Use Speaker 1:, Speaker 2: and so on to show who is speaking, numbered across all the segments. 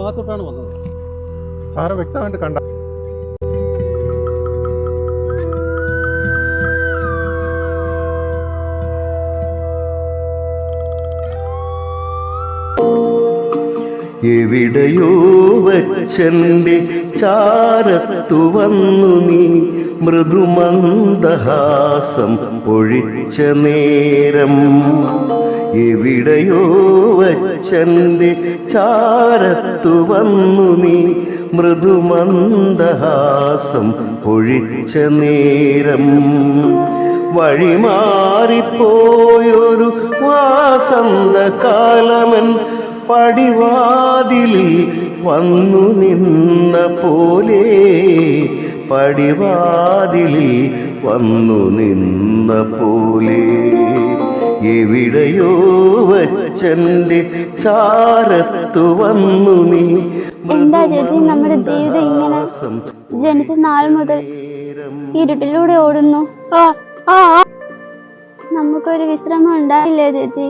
Speaker 1: ഭാഗത്തോട്ടാണ് വന്നത്.
Speaker 2: സാറ് വ്യക്തമായിട്ട് കണ്ട
Speaker 3: എവിടെയോ വച്ചെന്റെ ചാരത്തു വന്നു നീ മൃദുമന്ദഹാസം പൊഴിച്ച നേരം. എവിടെയോ വച്ചെന്റെ ചാരത്തു വന്നു നീ മൃദുമന്ദഹാസം പൊഴിച്ച നേരം. വഴിമാറിപ്പോയൊരു വാസന്തകാലമൻ പടിവാതിലിൽ വന്നു നിന്ന പോലെ, പടിവാതിലിൽ വന്നു നിന്ന പോലെ. എവിടെയോ വച്ചെന്റെ ചാരത്തു വന്നു നീ.
Speaker 4: എന്താ ചേച്ചി നമ്മുടെ ജീവിതം ഇങ്ങനെ? ജനിച്ച നാൾ മുതൽ ഇരുട്ടിലൂടെ ഓടുന്നു. നമുക്കൊരു വിശ്രമം ഉണ്ടായില്ലേ ചേച്ചി?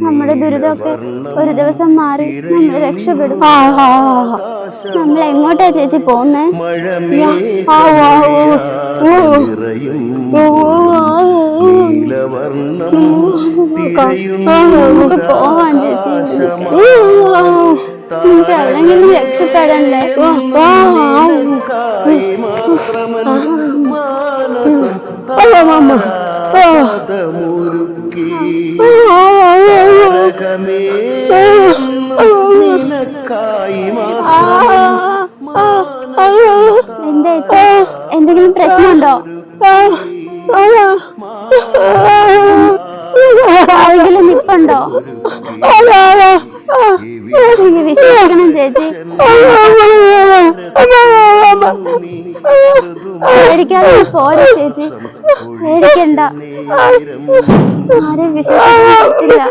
Speaker 4: നമ്മുടെ ദുരിതമൊക്കെ ഒരു ദിവസം മാറി നമ്മൾ രക്ഷപ്പെടും. നമ്മൾ എങ്ങോട്ടാ ചേച്ചി പോന്നേ? നമുക്ക് പോവാൻ ചേച്ചി. നമുക്ക് എവിടെങ്കിലും രക്ഷപ്പെടണ്ടേ? എന്താ എന്തെങ്കിലും പ്രശ്നമുണ്ടോ? ആരെങ്കിലും നിപ്പുണ്ടോ? വിശ്വസിക്കണം ചേച്ചി. പേടിക്കാതെ പോരെ ചേച്ചി, പേടിക്കണ്ട. ആരെയും വിശ്വസിക്കാൻ പറ്റില്ല.